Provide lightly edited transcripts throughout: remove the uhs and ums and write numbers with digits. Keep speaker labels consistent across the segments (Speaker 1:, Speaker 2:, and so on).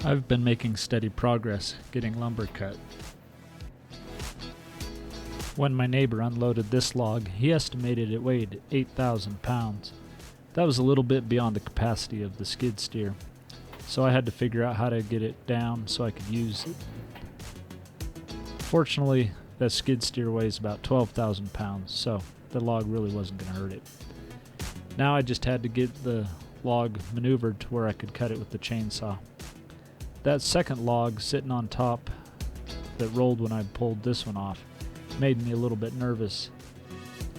Speaker 1: I've been making steady progress getting lumber cut. When my neighbor unloaded this log, he estimated it weighed 8,000 pounds. That was a little bit beyond the capacity of the skid steer, so I had to figure out how to get it down so I could use it. Fortunately, that skid steer weighs about 12,000 pounds, so the log really wasn't going to hurt it. Now I just had to get the log maneuvered to where I could cut it with the chainsaw. That second log sitting on top that rolled when I pulled this one off made me a little bit nervous.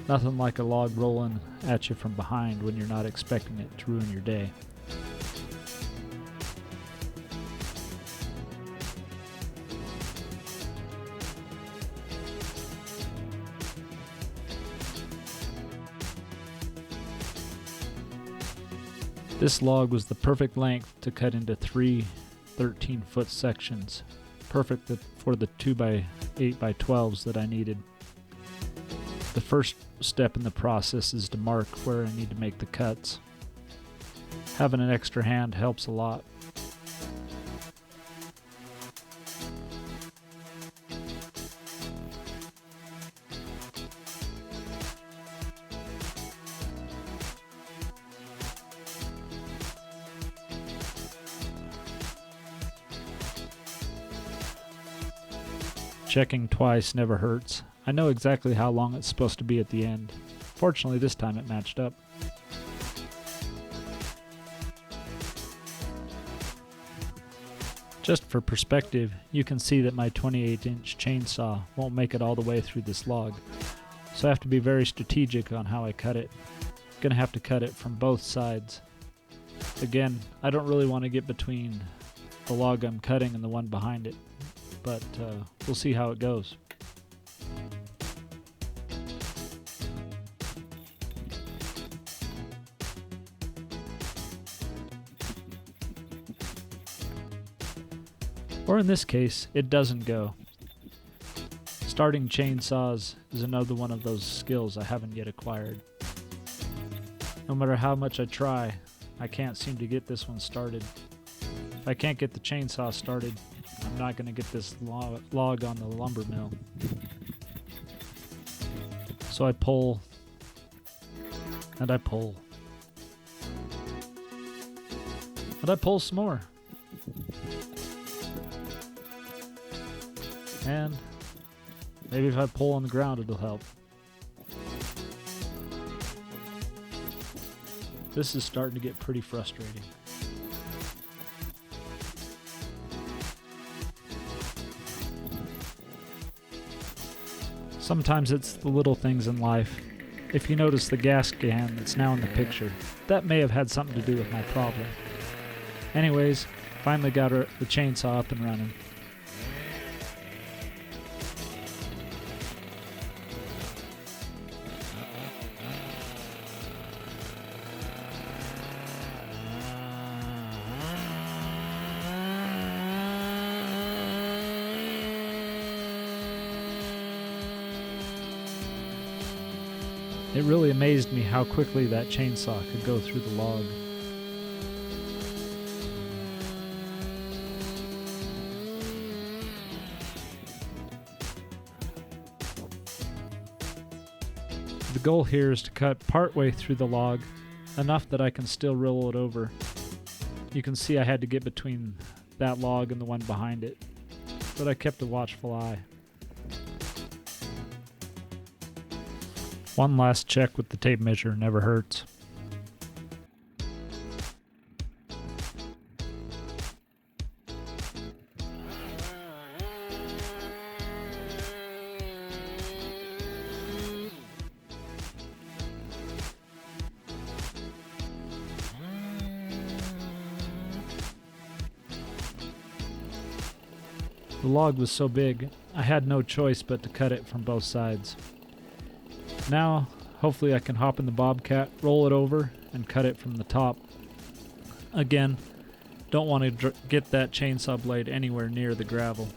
Speaker 1: Nothing like a log rolling at you from behind when you're not expecting it to ruin your day. This log was the perfect length to cut into 3 13-foot sections, perfect for the 2x8x12s that I needed. The first step in the process is to mark where I need to make the cuts. Having an extra hand helps a lot. Checking twice never hurts. I know exactly how long it's supposed to be at the end. Fortunately, this time it matched up. Just for perspective, you can see that my 28-inch chainsaw won't make it all the way through this log, so I have to be very strategic on how I cut it. I'm gonna have to cut it from both sides. Again, I don't really want to get between the log I'm cutting and the one behind it, but we'll see how it goes. Or in this case, it doesn't go. Starting chainsaws is another one of those skills I haven't yet acquired. No matter how much I try, I can't seem to get this one started. If I can't get the chainsaw started, I'm not going to get this log on the lumber mill. So I pull, and I pull, and I pull some more. And maybe if I pull on the ground, it'll help. This is starting to get pretty frustrating. Sometimes it's the little things in life. If you notice the gas can that's now in the picture, that may have had something to do with my problem. Anyways, finally got the chainsaw up and running. It really amazed me how quickly that chainsaw could go through the log. The goal here is to cut partway through the log, enough that I can still roll it over. You can see I had to get between that log and the one behind it, but I kept a watchful eye. One last check with the tape measure never hurts. The log was so big, I had no choice but to cut it from both sides. Now, hopefully I can hop in the Bobcat, roll it over, and cut it from the top. Again, don't want to get that chainsaw blade anywhere near the gravel.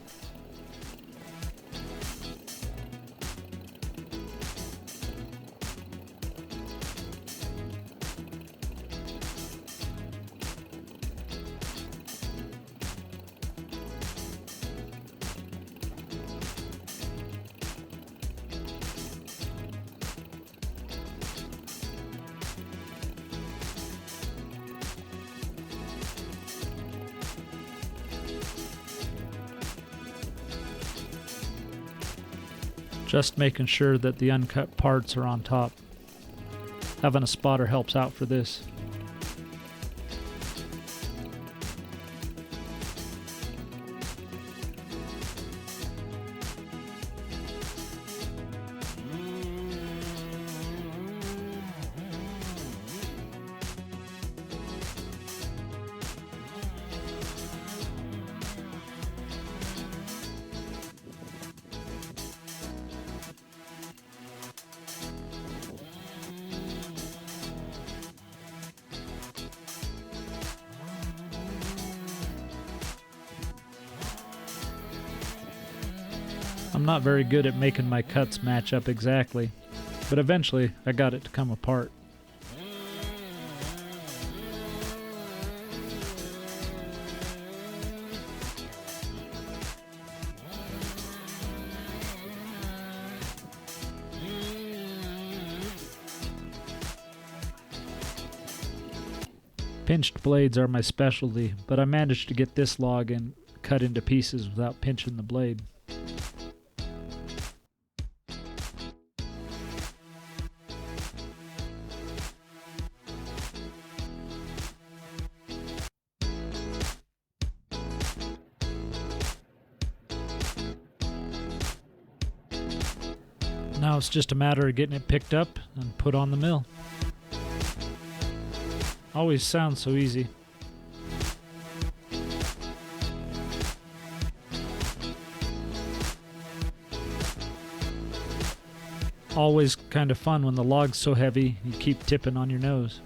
Speaker 1: Just making sure that the uncut parts are on top. Having a spotter helps out for this. I'm not very good at making my cuts match up exactly, but eventually I got it to come apart. Pinched blades are my specialty, but I managed to get this log and cut into pieces without pinching the blade. Now it's just a matter of getting it picked up and put on the mill. Always sounds so easy. Always kind of fun when the log's so heavy you keep tipping on your nose.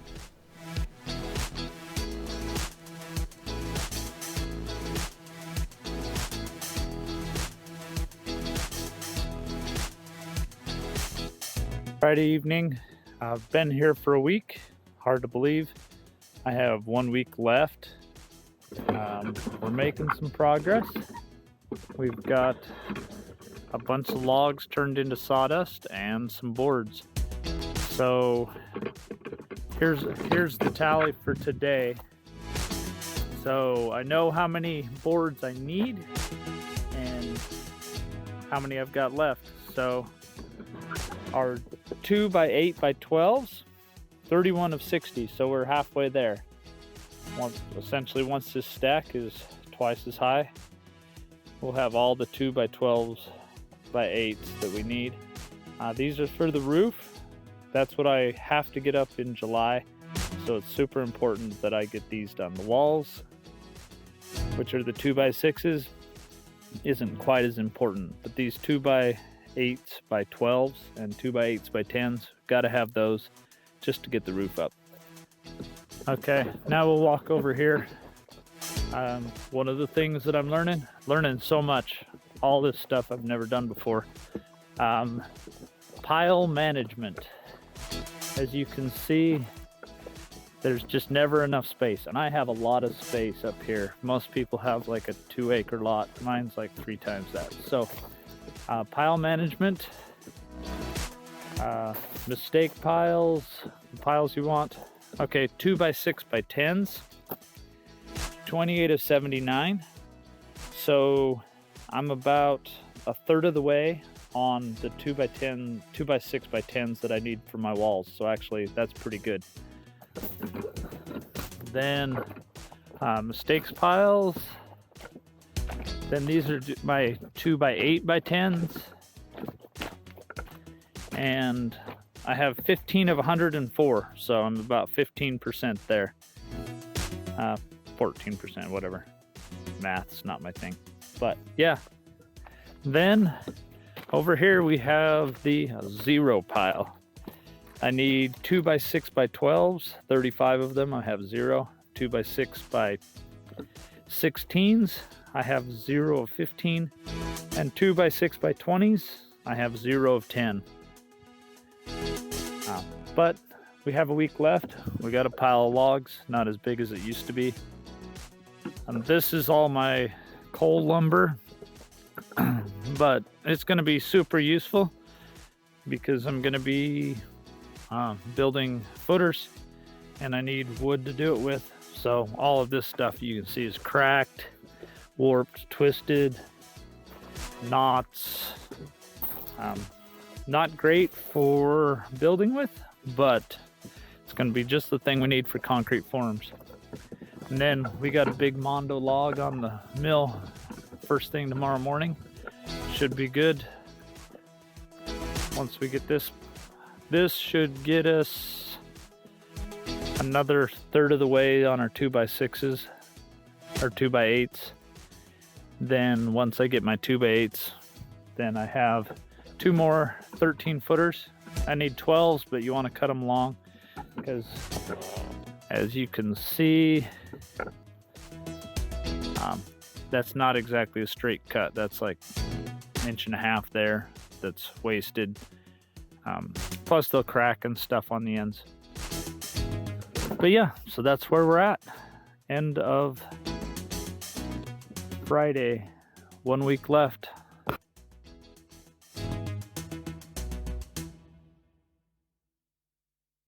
Speaker 1: Friday evening. I've been here for a week. Hard to believe. I have 1 week left. We're making some progress. We've got a bunch of logs turned into sawdust and some boards. So here's the tally for today. So I know how many boards I need and how many I've got left. So our 2x8x12s, 31 of 60, so we're halfway there. Essentially, once this stack is twice as high, we'll have all the 2x12s by 8s that we need. These are for the roof. That's what I have to get up in July, so it's super important that I get these done. The walls, which are the 2x6s, isn't quite as important, but these 2x8s by 12s and 2x8s by 10s, gotta have those just to get the roof up. Okay, now we'll walk over here. One of the things that I'm learning so much, all this stuff I've never done before. Pile management. As you can see, there's just never enough space, and I have a lot of space up here. Most people have like a 2-acre lot. Mine's like 3 times that. So pile management, mistake piles, piles you want. Okay, 2x6x10s, 28 of 79. So I'm about a third of the way on the 2x10, 2x6x10s that I need for my walls. So actually, that's pretty good. Then mistakes piles. Then these are my 2x8x10s. And I have 15 of 104, so I'm about 15% there. 14%, whatever. Math's not my thing. But yeah. Then over here we have the 0 pile. I need 2x6x12s, 35 of them, I have 0. 2x6x16s, I have 0 of 15. And 2x6x20s, I have 0 of 10. But we have a week left. We got a pile of logs, not as big as it used to be. And this is all my coal lumber, but it's going to be super useful because I'm going to be building footers and I need wood to do it with. So all of this stuff you can see is cracked, warped, twisted, knots. Not great for building with, but it's going to be just the thing we need for concrete forms. And then we got a big Mondo log on the mill first thing tomorrow morning. Should be good. Once we get this should get us another third of the way on our 2x6s or 2x8s. Then once I get my 2x8s, then I have 2 more 13 footers. I need 12s, but you want to cut them long because as you can see, that's not exactly a straight cut. That's like 1.5 inches there that's wasted. Plus they'll crack and stuff on the ends. But yeah, so that's where we're at. End of Friday. 1 week left.